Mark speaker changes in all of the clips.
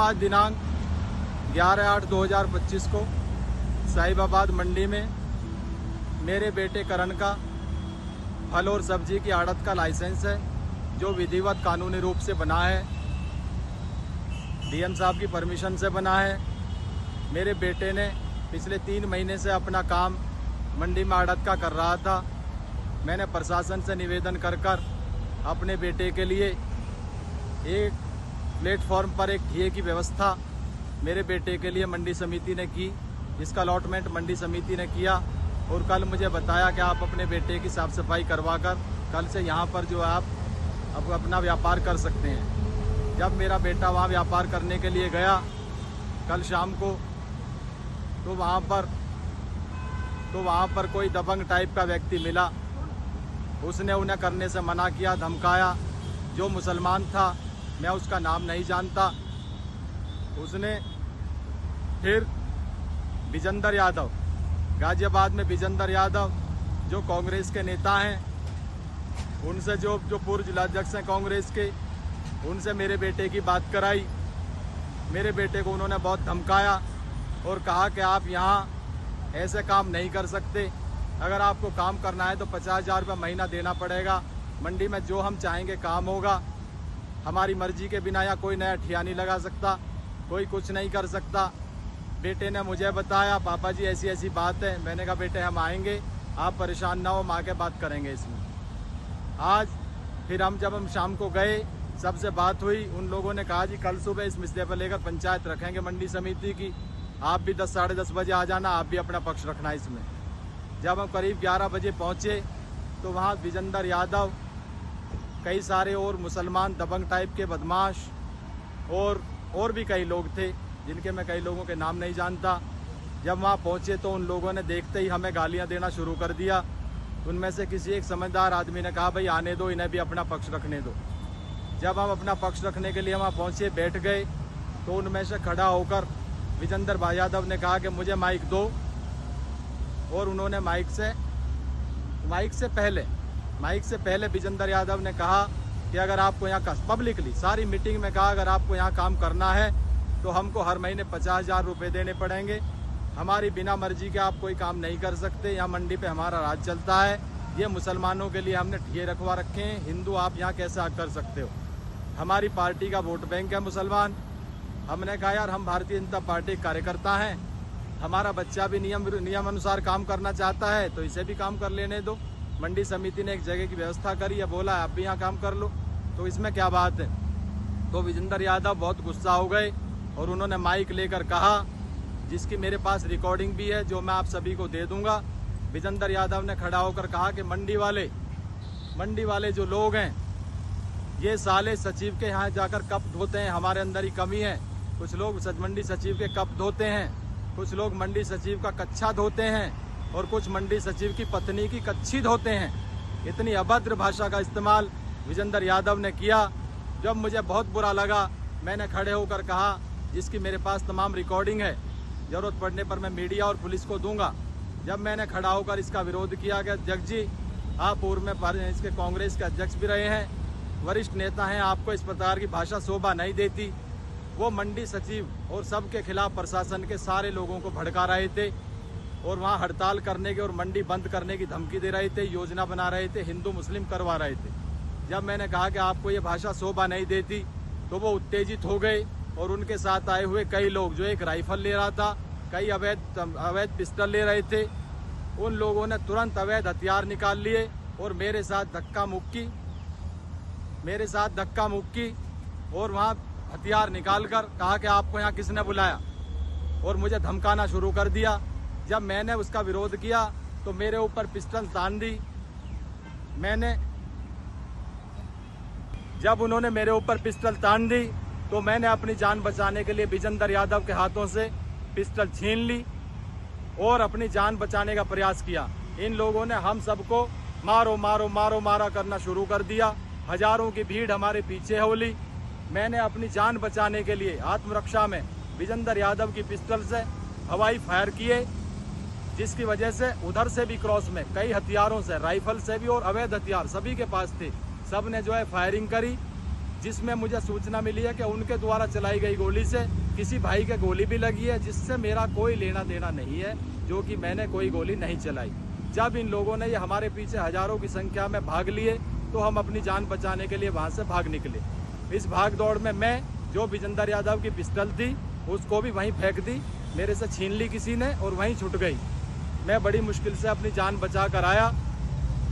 Speaker 1: आज दिनांक 11/8/2025 को साहिबाबाद मंडी में मेरे बेटे करण का फल और सब्जी की आड़त का लाइसेंस है, जो विधिवत कानूनी रूप से बना है, डीएम साहब की परमिशन से बना है। मेरे बेटे ने पिछले 3 महीने से अपना काम मंडी में आड़त का कर रहा था। मैंने प्रशासन से निवेदन कर अपने बेटे के लिए एक प्लेटफॉर्म पर एक ठिए की व्यवस्था मेरे बेटे के लिए मंडी समिति ने की, जिसका अलॉटमेंट मंडी समिति ने किया। और कल मुझे बताया कि आप अपने बेटे की साफ सफाई करवाकर कल से यहाँ पर जो आप अब अपना व्यापार कर सकते हैं। जब मेरा बेटा वहाँ व्यापार करने के लिए गया कल शाम को, तो वहाँ पर कोई दबंग टाइप का व्यक्ति मिला। उसने उन्हें करने से मना किया, धमकाया। जो मुसलमान था, मैं उसका नाम नहीं जानता, उसने फिर विजेंद्र यादव, गाजियाबाद में विजेंद्र यादव जो कांग्रेस के नेता हैं, उनसे जो पूर्व जिलाध्यक्ष हैं कांग्रेस के, उनसे मेरे बेटे की बात कराई। मेरे बेटे को उन्होंने बहुत धमकाया और कहा कि आप यहाँ ऐसे काम नहीं कर सकते, अगर आपको काम करना है तो 50,000 रुपये महीना देना पड़ेगा। मंडी में जो हम चाहेंगे काम होगा, हमारी मर्जी के बिना यहाँ कोई नया ठिया नहीं लगा सकता, कोई कुछ नहीं कर सकता। बेटे ने मुझे बताया, पापा जी ऐसी ऐसी बात है। मैंने कहा बेटे हम आएंगे, आप परेशान ना हो, हम आके बात करेंगे इसमें। आज फिर जब हम शाम को गए, सबसे बात हुई, उन लोगों ने कहा जी कल सुबह इस मुद्दे पर लेकर पंचायत रखेंगे मंडी समिति की, आप भी 10 साढ़े 10 बजे आ जाना, आप भी अपना पक्ष रखना इसमें। जब हम करीब 11 बजे पहुँचे तो वहाँ विजेंद्र यादव, कई सारे और मुसलमान दबंग टाइप के बदमाश और भी कई लोग थे, जिनके मैं कई लोगों के नाम नहीं जानता। जब वहाँ पहुँचे तो उन लोगों ने देखते ही हमें गालियाँ देना शुरू कर दिया। उनमें से किसी एक समझदार आदमी ने कहा भाई आने दो, इन्हें भी अपना पक्ष रखने दो। जब हम अपना पक्ष रखने के लिए वहाँ पहुँचे, बैठ गए, तो उनमें से खड़ा होकर विजेंद्र भाई यादव ने कहा कि मुझे माइक दो। और उन्होंने माइक से पहले विजेंद्र यादव ने कहा कि अगर आपको यहाँ पब्लिकली सारी मीटिंग में कहा, अगर आपको यहाँ काम करना है तो हमको हर महीने 50,000 रुपये देने पड़ेंगे, हमारी बिना मर्जी के आप कोई काम नहीं कर सकते, यहाँ मंडी पे हमारा राज चलता है, ये मुसलमानों के लिए हमने ठिए रखवा रखे हैं, हिंदू आप यहाँ कैसे कर सकते हो, हमारी पार्टी का वोट बैंक है मुसलमान। हमने कहा यार हम भारतीय जनता पार्टी कार्यकर्ता हैं, हमारा बच्चा भी नियम अनुसार काम करना चाहता है, तो इसे भी काम कर लेने दो। मंडी समिति ने एक जगह की व्यवस्था करी है, बोला आप भी यहाँ काम कर लो, तो इसमें क्या बात है। तो विजेंद्र यादव बहुत गुस्सा हो गए और उन्होंने माइक लेकर कहा, जिसकी मेरे पास रिकॉर्डिंग भी है, जो मैं आप सभी को दे दूंगा। विजेंद्र यादव ने खड़ा होकर कहा कि मंडी वाले जो लोग हैं, ये साले सचिव के यहाँ जाकर कप धोते हैं, हमारे अंदर ही कमी है। कुछ लोग मंडी सचिव के कप धोते हैं, कुछ लोग मंडी सचिव का कच्छा धोते हैं, और कुछ मंडी सचिव की पत्नी की कच्छी धोते हैं। इतनी अभद्र भाषा का इस्तेमाल विजेंद्र यादव ने किया। जब मुझे बहुत बुरा लगा, मैंने खड़े होकर कहा, जिसकी मेरे पास तमाम रिकॉर्डिंग है, जरूरत पड़ने पर मैं मीडिया और पुलिस को दूंगा। जब मैंने खड़ा होकर इसका विरोध किया कि अध्यक्ष जी आप पूर्व में इसके कांग्रेस के अध्यक्ष भी रहे हैं, वरिष्ठ नेता हैं, आपको इस प्रकार की भाषा शोभा नहीं देती। वो मंडी सचिव और सबके खिलाफ प्रशासन के सारे लोगों को भड़का रहे थे और वहाँ हड़ताल करने के और मंडी बंद करने की धमकी दे रहे थे, योजना बना रहे थे, हिंदू मुस्लिम करवा रहे थे। जब मैंने कहा कि आपको ये भाषा शोभा नहीं देती, तो वो उत्तेजित हो गए और उनके साथ आए हुए कई लोग, जो एक राइफल ले रहा था, कई अवैध पिस्टल ले रहे थे, उन लोगों ने तुरंत अवैध हथियार निकाल लिए और मेरे साथ धक्का मुक्की और वहाँ हथियार निकालकर कहा कि आपको यहाँ किसने बुलाया, और मुझे धमकाना शुरू कर दिया। जब मैंने उसका विरोध किया तो मेरे ऊपर पिस्टल तान दी। जब उन्होंने मेरे ऊपर पिस्टल तान दी तो मैंने अपनी जान बचाने के लिए विजेंद्र यादव के हाथों से पिस्टल छीन ली और अपनी जान बचाने का प्रयास किया। इन लोगों ने हम सबको मारो मारो मारो मारा करना शुरू कर दिया। हजारों की भीड़ हमारे पीछे होली। मैंने अपनी जान बचाने के लिए आत्मरक्षा में विजेंद्र यादव की पिस्टल से हवाई फायर किए, जिसकी वजह से उधर से भी क्रॉस में कई हथियारों से, राइफल से भी और अवैध हथियार सभी के पास थे, सब ने जो है फायरिंग करी। जिसमें मुझे सूचना मिली है कि उनके द्वारा चलाई गई गोली से किसी भाई के गोली भी लगी है, जिससे मेरा कोई लेना देना नहीं है, जो कि मैंने कोई गोली नहीं चलाई। जब इन लोगों ने ये हमारे पीछे हजारों की संख्या में भाग लिए तो हम अपनी जान बचाने के लिए वहाँ से भाग निकले। इस भाग दौड़ में मैं, जो विजेंद्र यादव की पिस्टल थी, उसको भी वहीं फेंक दी, मेरे से छीन ली किसी ने और वहीं छूट गई। मैं बड़ी मुश्किल से अपनी जान बचा कर आया।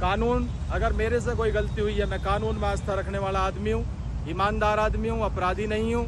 Speaker 1: कानून, अगर मेरे से कोई गलती हुई है, मैं कानून में आस्था रखने वाला आदमी हूँ, ईमानदार आदमी हूँ, अपराधी नहीं हूँ।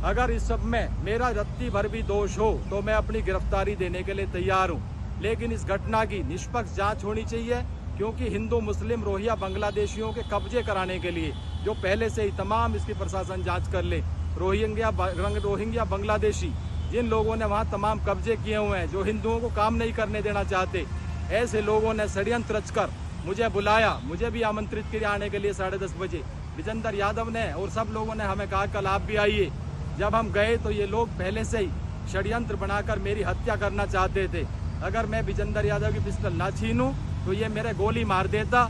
Speaker 1: अगर इस सब में मेरा रत्ती भर भी दोष हो तो मैं अपनी गिरफ्तारी देने के लिए तैयार हूँ, लेकिन इस घटना की निष्पक्ष जांच होनी चाहिए, क्योंकि हिंदू, मुस्लिम, रोहिंग्या, बांग्लादेशियों के कब्जे कराने के लिए जो पहले से ही तमाम इसकी प्रशासन जांच कर ले। रोहिंग्या, बांग्लादेशी जिन लोगों ने वहाँ तमाम कब्जे किए हुए हैं, जो हिंदुओं को काम नहीं करने देना चाहते, ऐसे लोगों ने षड्यंत्र रचकर मुझे बुलाया, मुझे भी आमंत्रित किया आने के लिए 10:30 बजे। विजेंद्र यादव ने और सब लोगों ने हमें कहा कल आप भी आइए। जब हम गए तो ये लोग पहले से ही षड्यंत्र बनाकर मेरी हत्या करना चाहते थे। अगर मैं विजेंद्र यादव की पिस्टल ना छीनूं तो ये मेरे गोली मार देता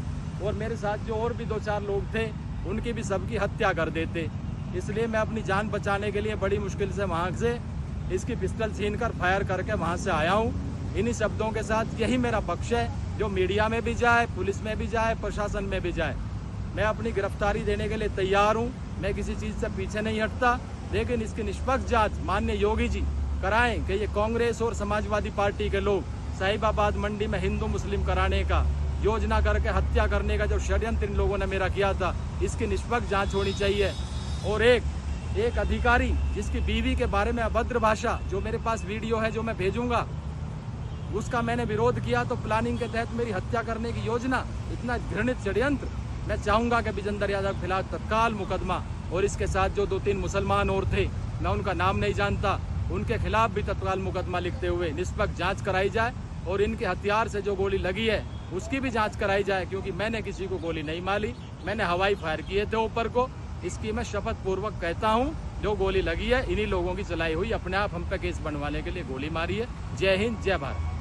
Speaker 1: और मेरे साथ जो और भी 2-4 लोग थे उनकी भी सबकी हत्या कर देते। इसलिए मैं अपनी जान बचाने के लिए बड़ी मुश्किल से वहाँ से इसकी पिस्टल छीनकर फायर करके वहाँ से आया हूँ। इन्हीं शब्दों के साथ यही मेरा पक्ष है, जो मीडिया में भी जाए, पुलिस में भी जाए, प्रशासन में भी जाए। मैं अपनी गिरफ्तारी देने के लिए तैयार हूँ, मैं किसी चीज़ से पीछे नहीं हटता, लेकिन इसकी निष्पक्ष जांच माननीय योगी जी कराएं कि ये कांग्रेस और समाजवादी पार्टी के लोग साहिबाबाद मंडी में हिंदू मुस्लिम कराने का योजना करके हत्या करने का जो षड्यंत्र इन लोगों ने मेरा किया था, इसकी निष्पक्ष जांच होनी चाहिए। और एक अधिकारी जिसकी बीवी के बारे में अभद्र भाषा, जो मेरे पास वीडियो है जो मैं भेजूंगा, उसका मैंने विरोध किया तो प्लानिंग के तहत मेरी हत्या करने की योजना, इतना घृणित षड्यंत्र। मैं चाहूंगा कि विजेंद्र यादव के खिलाफ तत्काल मुकदमा, और इसके साथ जो 2-3 मुसलमान और थे, मैं उनका नाम नहीं जानता, उनके खिलाफ भी तत्काल मुकदमा लिखते हुए निष्पक्ष जांच कराई जाए और इनके हथियार से जो गोली लगी है उसकी भी जांच कराई जाए, क्योंकि मैंने किसी को गोली नहीं मारी, मैंने हवाई फायर किए थे ऊपर को। इसकी मैं शपथ पूर्वक कहता हूं, जो गोली लगी है इन्हीं लोगों की चलाई हुई, अपने आप हम पे केस बनवाने के लिए गोली मारी है। जय हिंद, जय भारत।